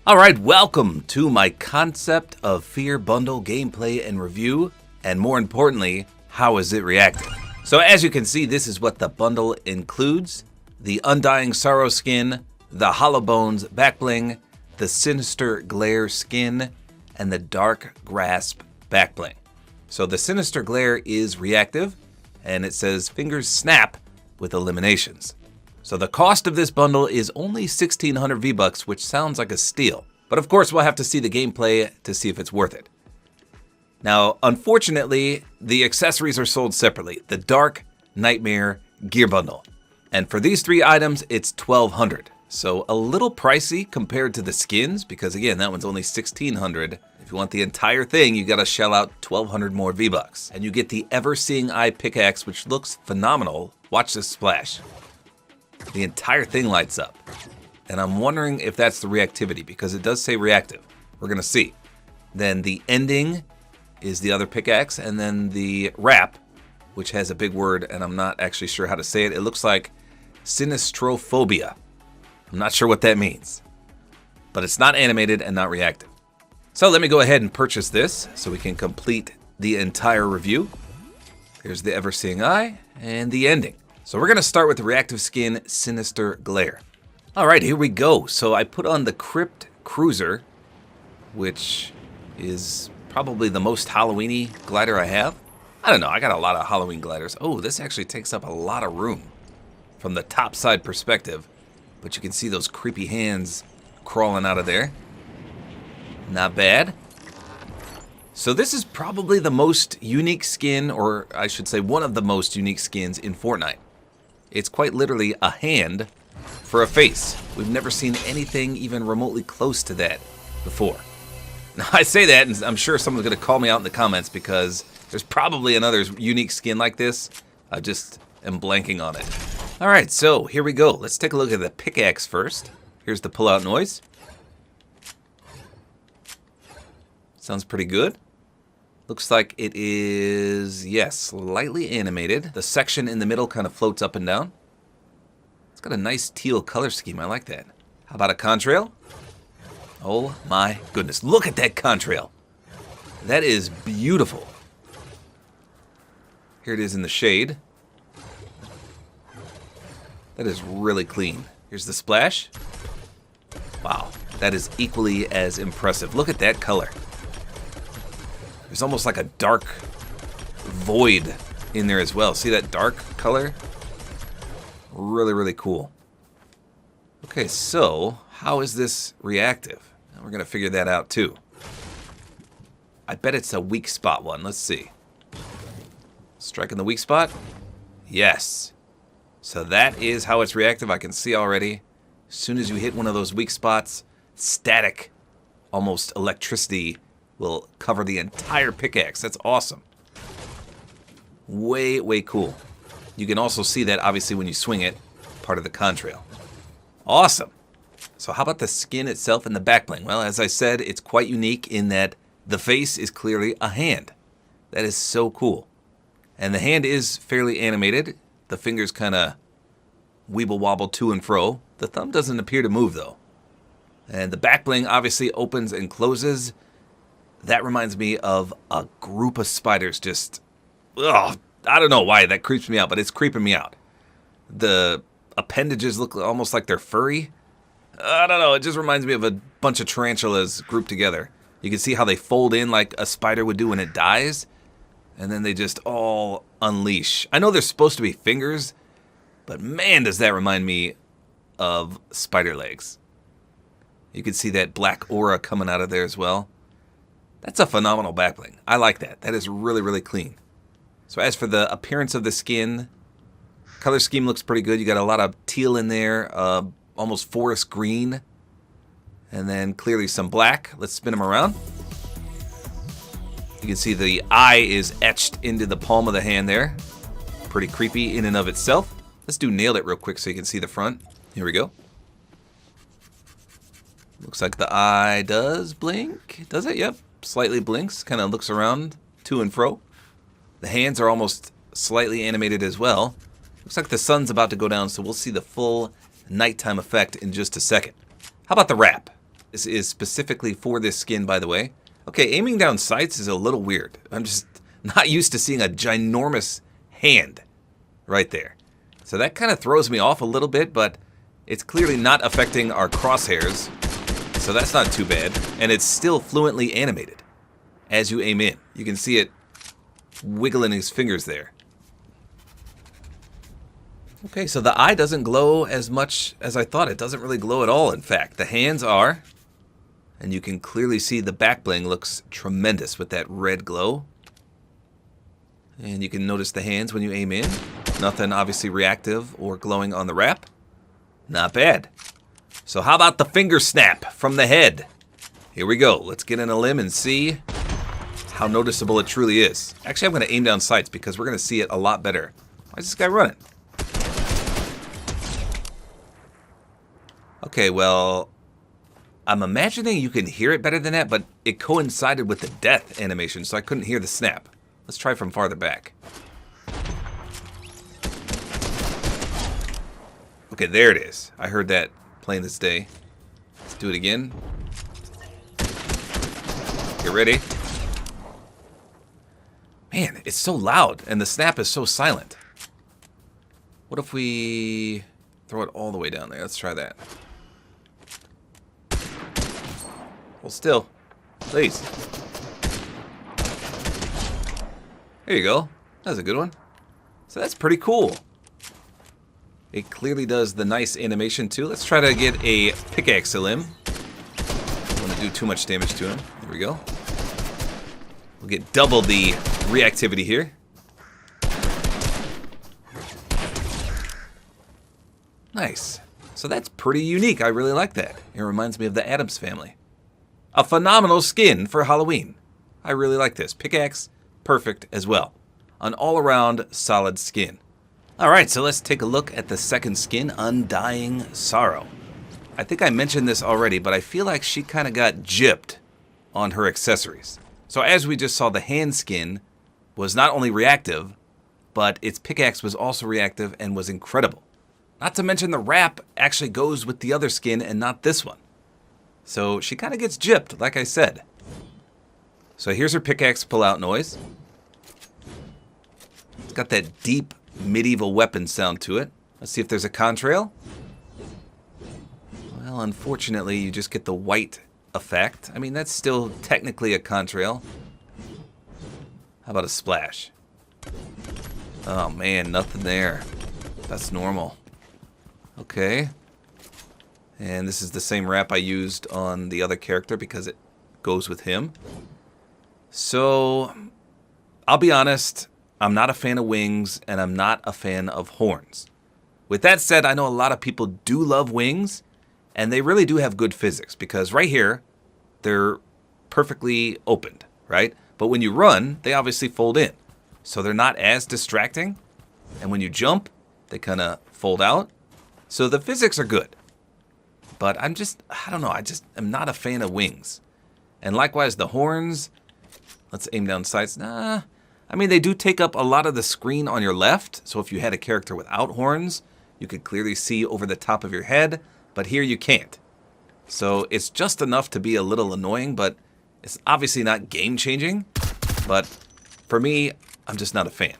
Alright, welcome to my Concept of Fear bundle gameplay and review, and more importantly, how is it reacting? So as you can see, this is what the bundle includes: the Undying Sorrow skin, the Hollow Bones back bling, the Sinister Glare skin, and the Dark Grasp back bling. So the Sinister Glare is reactive, and it says fingers snap with eliminations. So the cost of this bundle is only 1,600 V-Bucks, which sounds like a steal. But of course, we'll have to see the gameplay to see if it's worth it. Now, unfortunately, the accessories are sold separately. The Dark Nightmare Gear Bundle. And for these three items, it's 1,200. So a little pricey compared to the skins, because again, that one's only 1,600. If you want the entire thing, you gotta shell out 1,200 more V-Bucks. And you get the Ever-Seeing Eye pickaxe, which looks phenomenal. Watch this splash. The entire thing lights up. And I'm wondering if that's the reactivity, because it does say reactive. We're gonna see. Then the ending is the other pickaxe, and then the wrap, which has a big word, and I'm not actually sure how to say it. It looks like sinistrophobia. I'm not sure what that means. But it's not animated and not reactive. So let me go ahead and purchase this so we can complete the entire review. Here's the Ever-Seeing Eye and the ending. So we're gonna start with the reactive skin, Sinister Glare. All right, here we go. So I put on the Crypt Cruiser, which is probably the most Halloween-y glider I have. I don't know, I got a lot of Halloween gliders. Oh, this actually takes up a lot of room from the top side perspective, but you can see those creepy hands crawling out of there. Not bad. So this is probably the most unique skin, or I should say one of the most unique skins in Fortnite. It's quite literally a hand for a face. We've never seen anything even remotely close to that before. Now I say that, and I'm sure someone's gonna call me out in the comments because there's probably another unique skin like this. I just am blanking on it. All right, so here we go. Let's take a look at the pickaxe first. Here's the pull-out noise. Sounds pretty good. Looks like it is, yes, slightly animated. The section in the middle kind of floats up and down. It's got a nice teal color scheme. I like that. How about a contrail? Oh my goodness. Look at that contrail. That is beautiful. Here it is in the shade. That is really clean. Here's the splash. Wow, that is equally as impressive. Look at that color. There's almost like a dark void in there as well. See that dark color? Really, really cool. Okay, so how is this reactive? We're gonna figure that out too. I bet it's a weak spot one. Let's see. Striking the weak spot? Yes. So that is how it's reactive. I can see already. As soon as you hit one of those weak spots, static, almost electricity will cover the entire pickaxe. That's awesome. Way, way cool. You can also see that, obviously, when you swing it, part of the contrail. Awesome. So how about the skin itself and the back bling? Well, as I said, it's quite unique in that the face is clearly a hand. That is so cool. And the hand is fairly animated. The fingers kind of weeble wobble to and fro. The thumb doesn't appear to move, though. And the back bling obviously opens and closes. That reminds me of a group of spiders just... Ugh, I don't know why that creeps me out, but it's creeping me out. The appendages look almost like they're furry. I don't know, it just reminds me of a bunch of tarantulas grouped together. You can see how they fold in like a spider would do when it dies, and then they just all unleash. I know they're supposed to be fingers, but man, does that remind me of spider legs. You can see that black aura coming out of there as well. That's a phenomenal back bling. I like that. That is really, really clean. So as for the appearance of the skin, color scheme looks pretty good. You got a lot of teal in there, almost forest green, and then clearly some black. Let's spin them around. You can see the eye is etched into the palm of the hand there. Pretty creepy in and of itself. Let's do nailed it real quick so you can see the front. Here we go. Looks like the eye does blink. Does it? Yep. Slightly blinks. Kind of looks around to and fro. The hands are almost slightly animated as well. Looks like the sun's about to go down, so we'll see the full nighttime effect in just a second. How about the wrap? This is specifically for this skin, by the way. Okay, aiming down sights is a little weird. I'm just not used to seeing a ginormous hand right there. So that kind of throws me off a little bit, but it's clearly not affecting our crosshairs. So that's not too bad. And it's still fluently animated as you aim in. You can see it wiggling his fingers there. Okay, so the eye doesn't glow as much as I thought. It doesn't really glow at all, in fact. The hands are, and you can clearly see the back bling looks tremendous with that red glow. And you can notice the hands when you aim in. Nothing obviously reactive or glowing on the wrap. Not bad. So how about the finger snap from the head? Here we go. Let's get in a limb and see how noticeable it truly is. Actually, I'm going to aim down sights because we're going to see it a lot better. Why is this guy running? Okay, well, I'm imagining you can hear it better than that, but it coincided with the death animation, so I couldn't hear the snap. Let's try from farther back. Okay, there it is. I heard that plain this day. Let's do it again. Get ready. Man, it's so loud, and the snap is so silent. What if we throw it all the way down there? Let's try that. Hold still. Please. There you go. That was a good one. So that's pretty cool. It clearly does the nice animation too. Let's try to get a pickaxe limb. Don't want to do too much damage to him. There we go. We'll get double the reactivity here. Nice. So that's pretty unique. I really like that. It reminds me of the Addams Family. A phenomenal skin for Halloween. I really like this. Pickaxe, perfect as well. An all-around solid skin. Alright, so let's take a look at the second skin, Undying Sorrow. I think I mentioned this already, but I feel like she kind of got gypped on her accessories. So as we just saw, the hand skin was not only reactive, but its pickaxe was also reactive and was incredible. Not to mention the wrap actually goes with the other skin and not this one. So she kind of gets gypped, like I said. So here's her pickaxe pull-out noise. It's got that deep medieval weapon sound to it. Let's see if there's a contrail. Well, unfortunately, you just get the white effect. I mean, that's still technically a contrail. How about a splash? Oh man, nothing there. That's normal. Okay. And this is the same wrap I used on the other character because it goes with him. So, I'll be honest, I'm not a fan of wings and I'm not a fan of horns. With that said, I know a lot of people do love wings and they really do have good physics because right here, they're perfectly opened, right? But when you run, they obviously fold in. So they're not as distracting. And when you jump, they kind of fold out. So the physics are good. But I don't know, I'm not a fan of wings. And likewise, the horns, let's aim down sights. Nah, I mean, they do take up a lot of the screen on your left. So if you had a character without horns, you could clearly see over the top of your head. But here you can't. So it's just enough to be a little annoying, but it's obviously not game-changing. But for me, I'm just not a fan.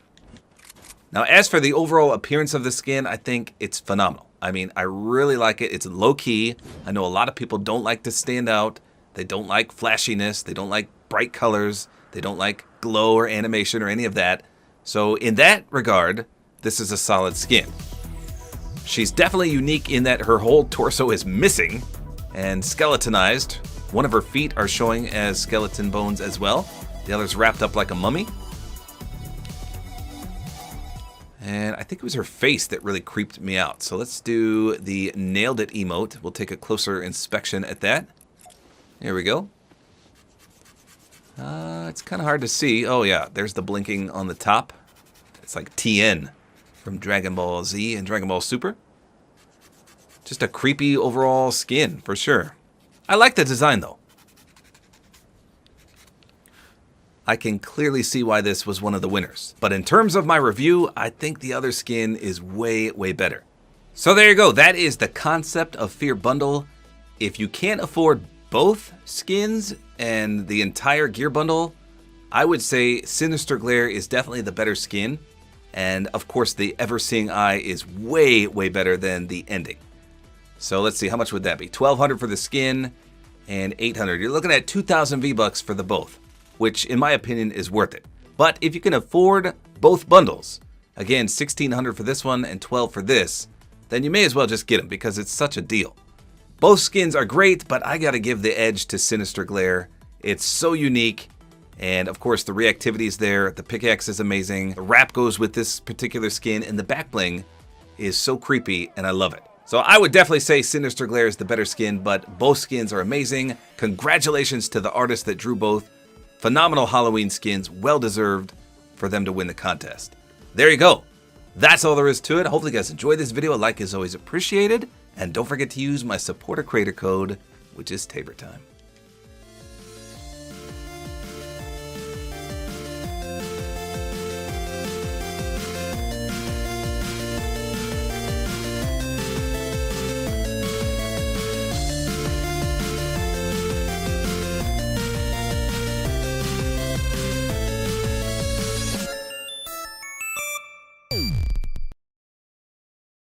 Now, as for the overall appearance of the skin, I think it's phenomenal. I mean, I really like it. It's low-key. I know a lot of people don't like to stand out. They don't like flashiness. They don't like bright colors. They don't like glow or animation or any of that. So in that regard, this is a solid skin. She's definitely unique in that her whole torso is missing and skeletonized. One of her feet are showing as skeleton bones as well. The other's wrapped up like a mummy. And I think it was her face that really creeped me out. So let's do the nailed it emote. We'll take a closer inspection at that. There we go. It's kind of hard to see. Oh yeah, there's the blinking on the top. It's like TN from Dragon Ball Z and Dragon Ball Super. Just a creepy overall skin, for sure. I like the design, though. I can clearly see why this was one of the winners. But in terms of my review, I think the other skin is way, way better. So there you go. That is the Concept of Fear bundle. If you can't afford both skins and the entire gear bundle, I would say Sinister Glare is definitely the better skin. And of course, the Ever Seeing Eye is way, way better than the ending. So let's see, how much would that be? 1,200 for the skin and 800. You're looking at 2,000 V-Bucks for the both, which in my opinion is worth it. But if you can afford both bundles, again, 1,600 for this one and 12 for this, then you may as well just get them because it's such a deal. Both skins are great, but I gotta give the edge to Sinister Glare. It's so unique. And of course, the reactivity is there. The pickaxe is amazing. The wrap goes with this particular skin, and the back bling is so creepy, and I love it. So I would definitely say Sinister Glare is the better skin, but both skins are amazing. Congratulations to the artist that drew both. Phenomenal Halloween skins, well deserved for them to win the contest. There you go. That's all there is to it. Hopefully you guys enjoyed this video. A like is always appreciated. And don't forget to use my Support-A-Creator code, which is tabortime.